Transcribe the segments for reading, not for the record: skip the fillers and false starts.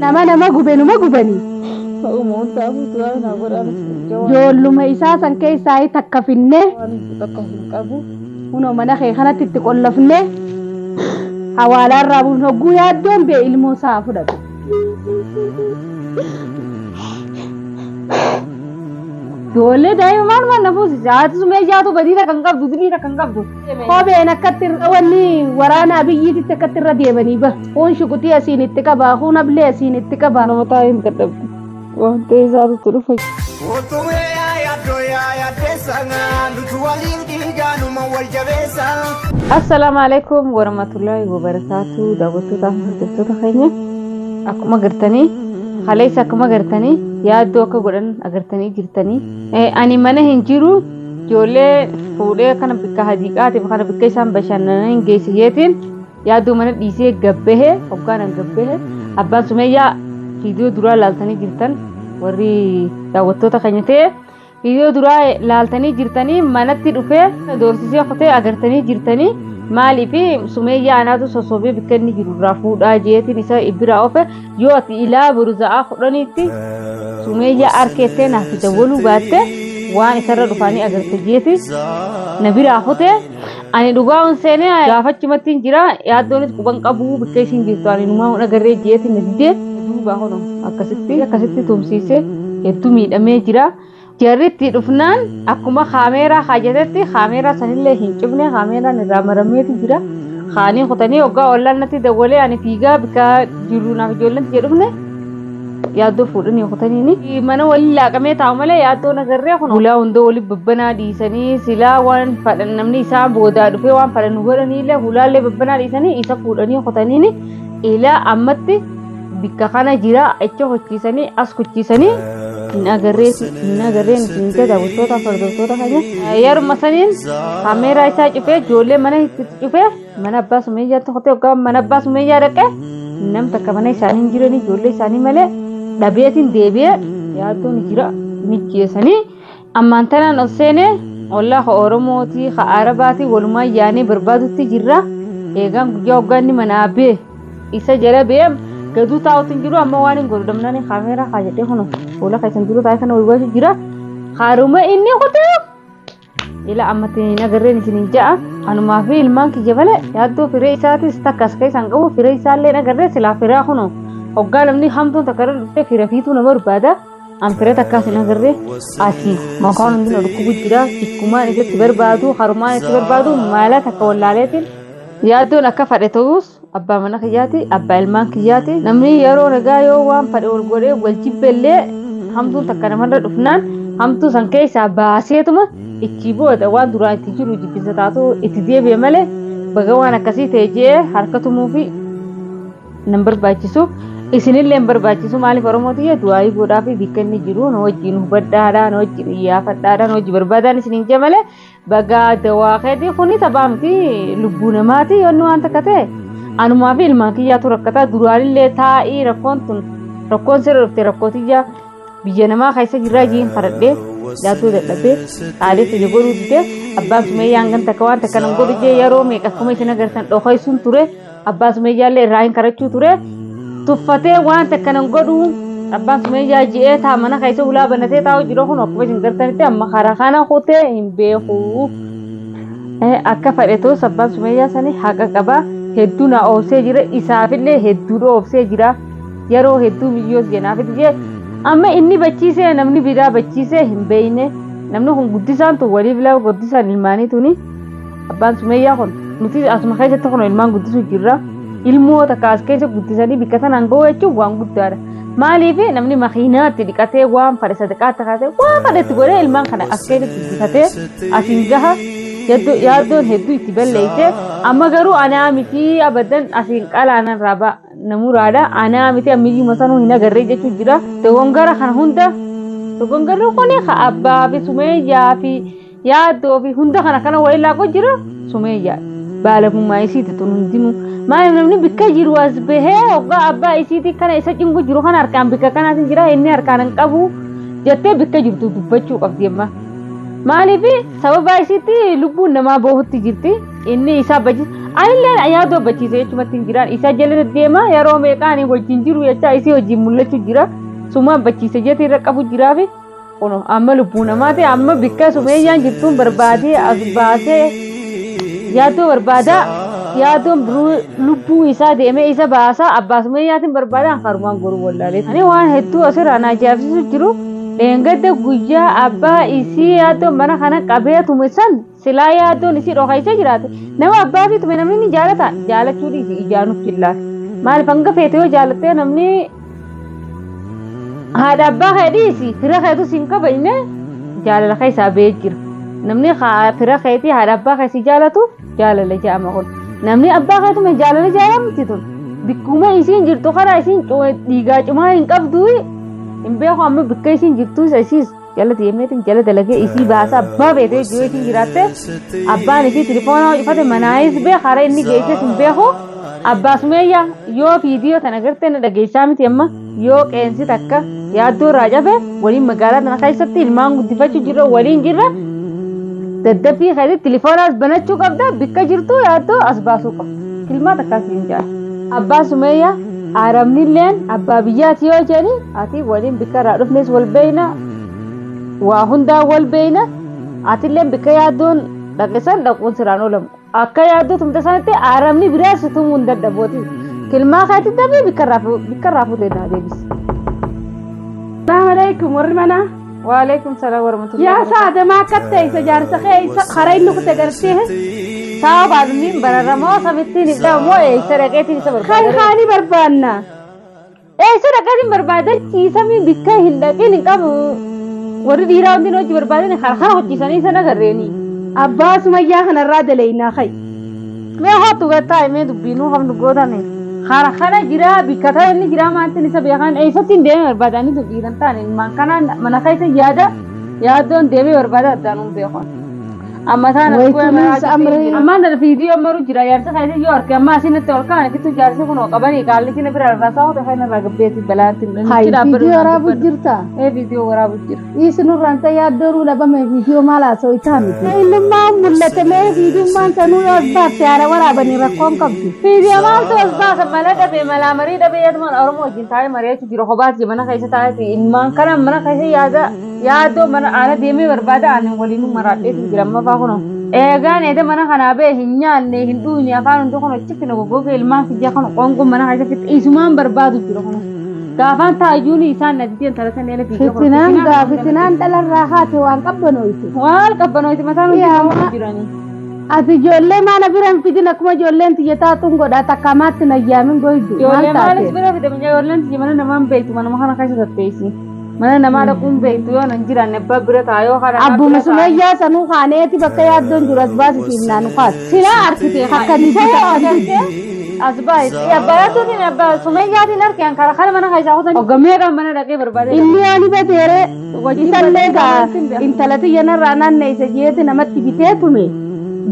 nama gubani Umunta butu na goran joolluma isaa san keessaa takka finne takka hin qabu kunoo mana kee kanatti itti qollafne hawaalaan raabuun hogguu yaaddoon bee ilmoo isaa fudhatu. Ijoollee daa'imman mana fuusise haati sumee jaatu badiira kan qabdu diriira kan qabdu kopheen akkatti wanni waraana biyyiitti akkatti irra deemanii ba kun shukutii asiin itti qaba kun ablee asiin itti qaba nama taa'in dadhabdu wanta isaatu dhufa. Assalamu alaikum warahmatullahi wabarakatuh. Daawwattoota hordoftoota keenya akkuma gartanii haleessa akkuma gartanii yaaddoo akka godhan agartanii jirtanii ani mana hin jiru ijoollee fuudhee kana bikka hadiiqaatiif kana bikka isaan bashannana hin geessiseetiin yaaddoo mana dhiisee gabbehe hoggaan gabbehe abbaan sumayyaa viidiyoo duraa laaltanii jirtan warri daawwattoota keenya ta'e viidiyoo duraa laaltanii jirtanii manatti dhufee doorsisee kutee agartanii jirtanii maaliif sumayyaa anaatu sosobee bikka inni jiru irraa fuudhaa jeetiin isa ibbiraa ofe yoo ati ilaa buruza'aa kudhaniitti sumayyaa arkeettee naaf dawwaluu baatte waan isarra dhufaanii agarte jeeti na biraa kutee ani dhugaa seenee gaafachumattiin jira yaaddoonis quban qabuu bikka isiin jirtu ani numaa agarree jeeti na didee duuba hono akkasitti tumsiisee hedduu miidhamee jira. Jarritti dhufnaan akkuma kaameeraa haajatetti kaameeraa sanillee hin cufne kaameeraan irraa marameeti jira. Kaanii kutanii hoggaa ollaan natti dawwalee ani fiigaa bikka jiru naaf ijoolleen jedhufne yaaddoo fuudhanii kutaniini. Mana waliin laaqamee taa'u malee yaaddoo nagarree kun ulaa hundoo waliin babbanaa dhiisanii silaa waan fadhan namni isaan boodaa dhufee waan fadhan godhaniillee hulaallee babbanaa dhiisanii isa fuudhanii kutaniini. Ilaa ammatti bikka kana jira acha hochiisanii as kuchiisanii nagarreen isin daawwattoota hordoftoota keenya yeruma saniin kaameeraa isaa cufee ijoollee mana itti cufee mana abbaa sumayyaatti kutee hoggaa mana abbaa sumayyaa dhaqee nam takka mana isaanii hin jiranii ijoollee isaanii malee dhabeetiin deebi'ee yaaddoon jira mijjeessanii ammaan tanaan ol seenee ollaa Oromootii Arabaatii walumaa yaanee barbaadutti jirra eegaan guyyaa hoggaa inni mana abbee isa jala beem gaduu taa'utin jiru amma waan hin godhamnaan kaameeraa kaayadhee kuno fuula keessan jiru taa'ee kana waywaashu jira haaruma inni kutee ila ammatti nagarreen isin ja'a anumaa fi ilmaan kiyya malee yaaddoo firee isaatis takkas keessan qabu firee isaallee nagarree silaa firaa kuno hoggaa namni hamtuun takka dhufee fira fiituu nama barbaada an firee takkaas nagarree asii makaan hundi na dhukkubu jira ikkumaan itti barbaadu harumaan itti barbaadu maala takka wallaaleetiin yaaddoon akka fadhe ta'us abbaa mana kiyyaati abbaa ilmaan kiyyaati namni yeroo nagaa yoo waan fadhe wal godhee wal jibbellee hamtuun takka namarra dhufnaan hamtuu san keessaa baaseetuma itti booda waan duraan itti jiru jibbisa taatu itti deebi'e malee baga waan akkasii ta'e jee harkatumuu fi nan barbaachisu isinillee hin barbaachisu maaliif Oromootii du'aayii godhaa fi bikka inni jiru na wajjin hubadhaadhaa na wajjin iyyaafadhaadhaa na wajjin barbaadaan isiniin jee malee baga dawaa keetii kuni taphaa miti lubbuu namaati yoonni waan takka ta'e anumaa fi ilmaan kiyyaatu rakkataa duraanillee taa'ii rakkoon sirra dhufte rakkootii biyya namaa keessa jirraa jiin faradhee yaaddoo dadhabee xaalee fide godhuu didee abbaan sumayyaan gan takka waan takka nan godhu jee yeroo meeqa akkuma isin agartan dhokeessuun ture abbaan sumayyaallee irraa hin karachuu ture tuffatee waan takka nan godhu abbaan sumayyaa ji'ee taa mana keessa ulaa banatee taa'u jiru kun akkuma isin gartanitti amma karaa kana kutee hin beeku akka fadheetos abbaan sumayyaa sanii haqa qabaa hedduu na oofsee jira isaafillee hedduu oofsee jira yeroo hedduu biyyoos jenaafitti jee amma inni bachiisee namni biraa bachiisee hin beeyne namni kun guddisaan tun waliif laa guddisaan ilmaanii tuni abbaan sumayyaa kun nuti asuma keessatti kun ilmaan guddisuu jirra ilmoota kaas keessa guddisanii bikka sanaan ga'uu jechuun waan guddaadha maaliif namni makiinaatti dhiqatee waan fadhe sadaqaatti kaasee waan fadhetti godhee ilmaan kana as keessatti guddisatee asiin gaha yaaddoon hedduu itti balleeyse amma garuu anaa miti abadan asiin qalaanan raba namuraadha anaa miti ammiyyuu masanuu hin agarree jechuu jira dogongara kana hunda dogongarri kuni ka abbaa fi sumayyaa fi yaaddoo fi hunda kana waliin laaqoo jira sumayyaa baalamummaa isiiti tun hundinuu maaliif namni bikka jiru as bahee hoggaa abbaa isiiti kana isa cingu jiru kana harkaan bikka kanaatiin jira inni harkaan hin qabu jettee bikka jirtu dubbachuu qabdi amma maaliif sababa isitti lubbuun namaa boohutti jirti inni isaa bajis Anillee yaadoo bachiisee jechuumatti hin jiraan isa jala deema yeroo meeqaan wajjin jiru jecha isii wajjin mul'achuu jira sumaan bachiisee jeetii irra qabu jiraafi kuno amma lubbuu namaati amma bikka sumeeyyaan jirtuun barbaadee as baasee yaadoo barbaada yaadoon lubbuu isaa deemee isa baasaa abbaa sumeeyyaatiin barbaadaan karumaan goruu wallaalee ani waan hedduu asirraa na ajaa'ibsiisu jiru deengadda guyyaa abbaa isii yaadoon mana kana qabee tume san silaa yaadoon isii dhokaysee jiraate nama abbaa fi tume namni ni jaalata jaalachuu dhiisi ijaanuuf jillaate maaliif hanga feete yoo jaalattee namni haadha abbaa kee dhiisi fira keetu siin kabajne jaalala kee isaa ba'ee jira namni fira keetii haadha abbaa kee si jaalatu jaalala jedhama kun namni abbaa kee tume jaalala jaalamti tun bikkuma isiin jirtu karaa isiin dhiigaa cimaa hin qabdu hin beeku amma bikka isiin jirtu isiis jala deemeetiin jala dalagee isii baasa abbaa beetee iddoo isiin jiraatte abbaan isii tilifoona hojjifate manaayis bee karaa inni geesses hin beeku abbaa sumeeyyaa yoo viidiyoo tana agartee na dhageessaa miti amma yoo qeensi takka yaaddoo irraa cabe waliin magaalaa tana keessatti ilmaan guddifachuu jirra waliin jirra dadhabbii keessatti tilifoonaas banachuu qabda bikka jirtu yaaddoo as baasuu qabda ilmaa takkaas hin jaala abbaa sumeeyyaa aaramnilleen abbaa biyyaati yoo jedhani ati waliin bikka irraa dhufnes wal beeyna waa hundaa wal beeyna atilleen bikka yaaddoon dhaqisan dhaquun siraan oolamu akka yaaddoo tumte sanatti aaramni biraas tumuu hin dadhabooti kilmaa kaati dabee bikka irraa fuutee naa deebisi. Assalamu alaikum warri mana. Wa alaikum salaam wa rahmatullahi. Yaa saada maa katta isa jaarsa kee isa karaa inni kute gartee. Saa baadni bararamoo samittiin hin dhamoo isa dhaqeetiin isa barbaada. Kan barbaanna. Isa dhaqeetiin barbaadachiisami bikka hin dhaqin hin qabu. Warri dhiiraa hundi hojii barbaadan harka hojjisanii sana garreeni. Abbaa sumayyaa kanarraa dalaynaa kai. Mee hootu gattaa mee dubbiinuu hamdu gootane. Harkana jira bikkata inni jira maantiin isa beekan eessatti deemee barbaadanii dhiiran ta'an ilmaan kanaan mana keessa yaadoon deemee barbaada addaan hin beekan. Amma taana ammaan dhala viidiyoo maru jira yaarsa keessa yoo arge amma asinatti ol kaan kittu jaarsi kun qabanii qaalli kina bira rasaa hota kan irraa gabbeeti balaatti. Viidiyoo waraabu jirta. Viidiyoo waraabu jira. Isinurraan ta'e yaaddooruu dhabame viidiyoo maal haasa'u itti hamite. Ilmaan mul'ate mee viidiyummaan sanuu yoo baatte haala waraabanii rakkoon qabdi. Viidiyoo maaltu as baasa mala dhabee malaa marii dhabee yaaduma Oromoo wajjin taa'ee mari'achuu jira kophaatti mana keessa taa'ee ilmaan kana mana keessa yaadoo mana aana deemee barbaada aannan waliin maraadheetu jira amma faa kuno. Eegaan eeda mana kanaa bee hin nyaanne hin dhuunye afaan hundi kun achitti na goggooge ilmaan fijaa kan qoonqoon mana keessatti isumaan barbaadu jira kuno. Gaafaan taayyuun isaan nadiitiin talatan eela fiigaa. Fitinaan dhalarraa haate waan qabbanoyti. Waan qabbanoyti mataan hundi jiranii. Ati ijoollee mana biran fidin akkuma ijoolleen xiyyataa tun godha takkamaatti na yaamin goydu. Ijoollee maalis bira fide ijoolleen xiyya mana namaan beektu manuma kana keessa tatteessi. Mana namaa dhaquun beektu yoo nan jiran abbaa bira taayoo kana. Abbuma sumayyaa sanuu kaaneeti bakka yaaddoon jiru as baasisiif naanu kaatu. Silaa argite akka nisee as baay'ee abbaa yaaddoon abbaa sumayyaatiin argeen kana mana keessaa kutan. Oggameedhaan mana dhaqee barbaade. Inni ani bateere isallee gaa intalati yanarraa naanne isa jeeti namatti bitee tume.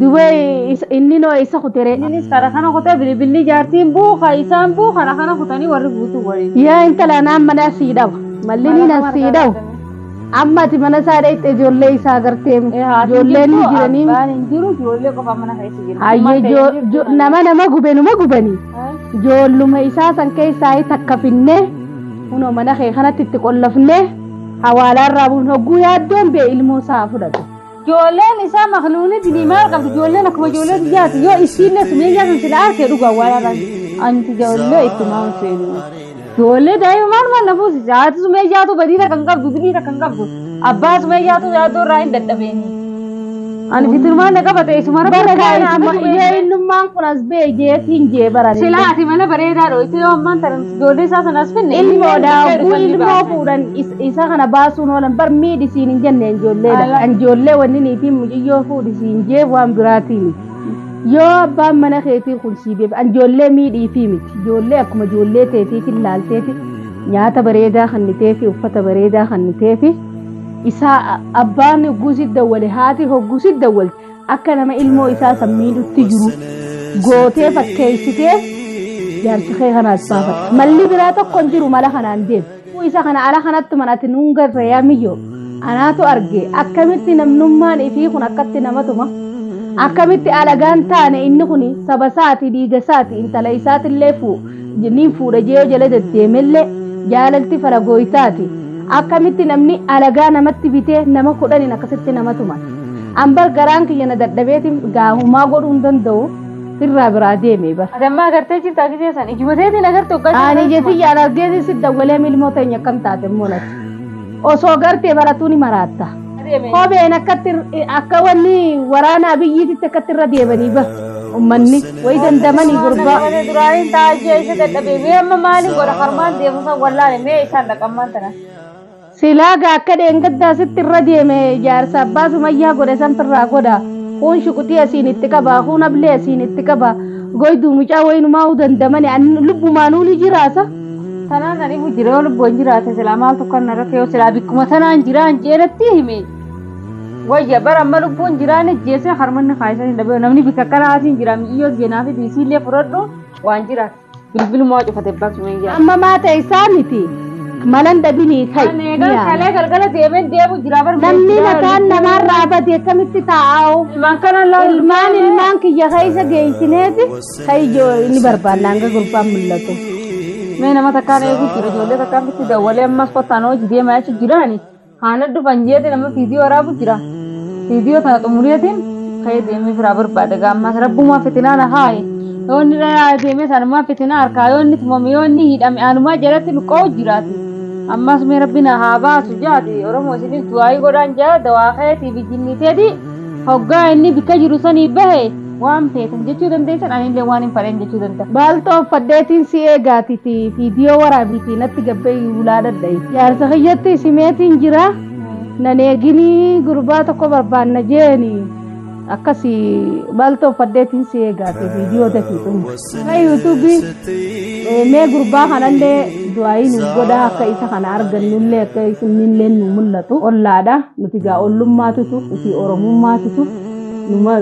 Duwwee inni noo isa kutere. Innis karaa kana kutee bilbilli jaartiin buuka isaan buuka kana kutanii warri guutuu waliin. Yaa intala naan mana sii dhawa. Mallini na sii dhawa. Amma ati mana isaa dheettee ijoollee isaa agartee ijoolleen ni jiranii. Hin jiru ijoollee qofa mana keessa jiru. Hayyee nama gubenuma gubanii. Ijoolluma isaa san keessaa takka finnee kunoo mana kee kanatti itti qollofnee hawaalaarraa buun hogguu yaaddoon bee ilmoo isaa fudhatu. Ijoolleen isaa makluuni diliimaa qabdi ijoolleen akkuma ijoollee biyyaati yoo isiillee sumeeyyaa san sila arkee dhugaa walaarraa anti ijoollee itti maan seenu. Ijoollee daa'imaan mana buusise haati sumeeyyaatu badiira kan qabdu biliira kan qabdu abbaa sumeeyyaatu yaaddoo irraa hin dadhabeeni. Ani fitirmaan qabate isuma innummaan kun as bee jeetiin jee barane. Silaati mana bareedaa dho'itti yoo ammaan taran ijoollee isaa sanas finne. Ilmoo fuudhan isa kana baasuun oolan bar miidhisiin hin jenneen ijoolleedha. Ijoollee wanni niitiin mucayyoo fuudhisiin jee waan biraatiin. Yoo abbaan mana keetii kun sii beeku ijoollee miidhii fi miti ijoollee akkuma ijoollee teetiitiin laalteeti nyaata bareedaa kannitee fi uffata bareedaa kannitee fi isaa abbaan hogguusit dawwale haati hogguusit dawwalte akka nama ilmoo isaa sammiidhutti jiru gootee fakkeessitee jaarsi kee kanaas baafata malli biraa tokko hin jiru mala kanaan deemu isa kana ala kanatti manatti nuun garra yaamiyyoo anaatu arge akkamitti namnummaan ifii kun akkatti nama tuma akkamitti alagaan taane inni kuni saba isaati dhiiga isaati intala isaati illee jiniin fuudha jee jala deddeemellee jaalalti faragooytaati akkamitti namni alagaa namatti bitee nama 10 akkasitti nama tuman ambar garaan kiyya na dadhabeetiin gaahumaa godhuu hin danda'u irraa biraa deemee bar adamma agartee jirtaa gisee san ijumateetiin agartee uggata ani jeeti yaalargeeti si dawwalee milmoota hin akkam taate mul'atu osoo gartee baratuun ni maraatta kopheen akka wanni waraana biyyiitti akkatti irra deemanii ba ummanni way dandamanii gurbaa duraanin taajee isa dadhabee mee amma maaliin godha harmaan deemusan wallaane mee isaan dhaqammaan tana silaaga akka dheengaddaa sitti irra deeme jaarsa abbaa sumayyaa godhe santirraa godha kun shuqutii asiin itti qaba kun ablee asiin itti qaba goyduu mucaa waynumaa dandamanii lubbumaanuu ni jiraasa tanaan ani bujiree lubbuun jiraate silaa maal tokkon narra yoo silaa bikkuma tanaan jiraan jeeratti hime wayya bara amma lubbuun jiraan jeese harmanni kaayisan hin dhabe namni bikka kanaatiin jira mi'iyoo geenaa fi biisiillee fudhadhu waan jiraate bilbilumaa cufate baasumee jira amma maata isaa miti malan dhabinii kai kalee galgala deemeen deemu jira bar namni mataan namarraa badee kamitti taa'u ilmaan kiyya keessa geessineeti kayyoo inni barbaannaan gurbaan mul'atu mee nama takkaan eegu jira ijoollee takkaan bitti dawwalee ammas kottaan hojii deemaa jechuun jiraani haana dhufan jeete nama fiidiyoo waraabu jira fiidiyoo tana xumureetiin ka'ee deemee firaa barbaada gaammas rabbumaa fitinaan haaye yoonni deemee sanumaa fitinaa harkaa yoonni tumame yoonni hidhame anumaa jalatti luqqoo jiraati ammas mee rabbina haa baasu jaati oromoo isinis du'aayii godhaan jaa dawaa ka'eetii fi jinniteeti hoggaa inni bikka jiru sanii bahe waan feetan jechuu dandeessan anillee waan hin fadheen jechuu danda'a. Baaltoo faddeetiin si eegaatiti fiidiyoo waraabiitii natti gabbee ulaa dadha'i. Jaarsa kiyyatti simeetiin jira nan eeginii gurbaa tokko barbaanna jeeni akkasii baaltoo faddeetiin si eegaati fiidiyoo dakiitu. Kan yuutuubii mee gurbaa kanallee du'aayin godha akka isa kana argannullee akka isinillee nu mul'atu ollaadha nuti gaa ollummaatutu nuti oromummaatutu.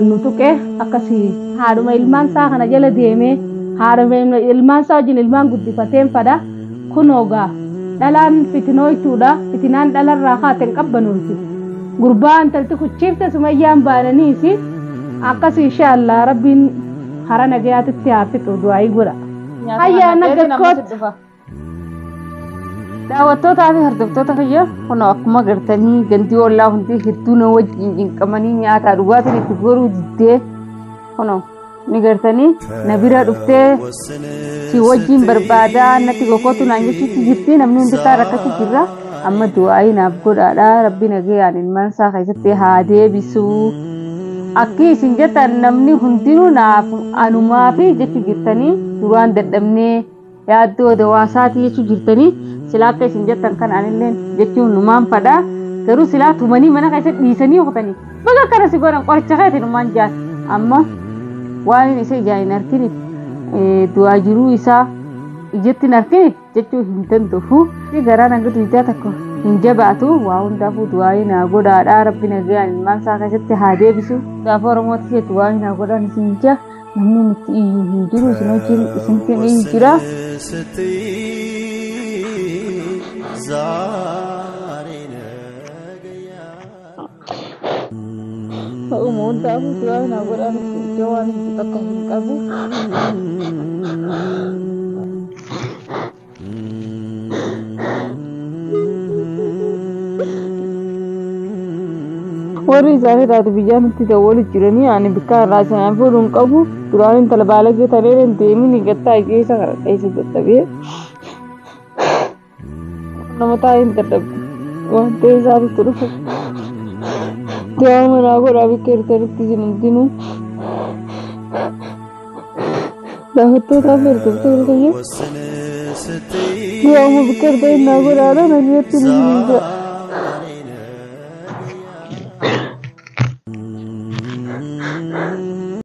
nutuqe akkasii haadhuma ilmaan isaa kana jala deemee haadhuma ilmaan isaa wajjin ilmaan guddifateen fada kunoogaa dhalaan fitinooytuudha fitinaan dhalarraa haateen qabbanuuti gurbaa intalti kuchiifte sumayyaan baananiisi akkasii inshaallah rabbiin hara nagayaatitti haafixu du'aayii godha hayyaa nagakkoot daawwattootaa fi hordoftoota kiyya kun akkuma gartanii gandii ollaa hundi hedduu na wajjin cinqamanii nyaataa dhugaatiin itti goruu diddee kun ni gartanii na bira dhuftee si wajjin barbaadaa natti gokkootu naan jechuutti jirti namni hundisaa rakkatu jirra amma du'aayii naaf godhaadha rabbi nagayaan ilmaan isaa keessatti haa deebisuu akki isin jettan namni hundinuu naaf anumaa fi jechuu jirtanii duraan dadhabnee yaaddoo dawaasaati jechuu jirtanii silaa akka isin jettan kan anillee jechuun numaan fadhaa garuu silaa tumanii mana keessatti dhiisanii hokatanii baga akkana si godhan qoricha keetiin numaan jaati amma waan isa ijaan hin arginiif du'aa jiruu isaa ijatti hin arginiif jechuu hin danda'u garaan hanga duydaa tokko hin jabaatu waa hundaafuu du'aayii naa godhaadhaa rabbi nagayaan ilmaan isaa keessatti haa deebisu gaafa oromooti jettu waa naa godhaan isin jaa namni nuti iyyuu hin jiru isin wajjin isintiin iyyuu jira Umuntu aku tuh nak berani jawan kita kamu. Warri zahir ada bijan tidak boleh jirani ane bikar rasa yang pun kamu turun terbalik kita leren temi ni kita ini sangat ऐसे tapi nama tahu tetap wah tezaru terus dia menago rabi kerja terus nanti dah itu tapi terus dia mau bekerja nago rara nanti terus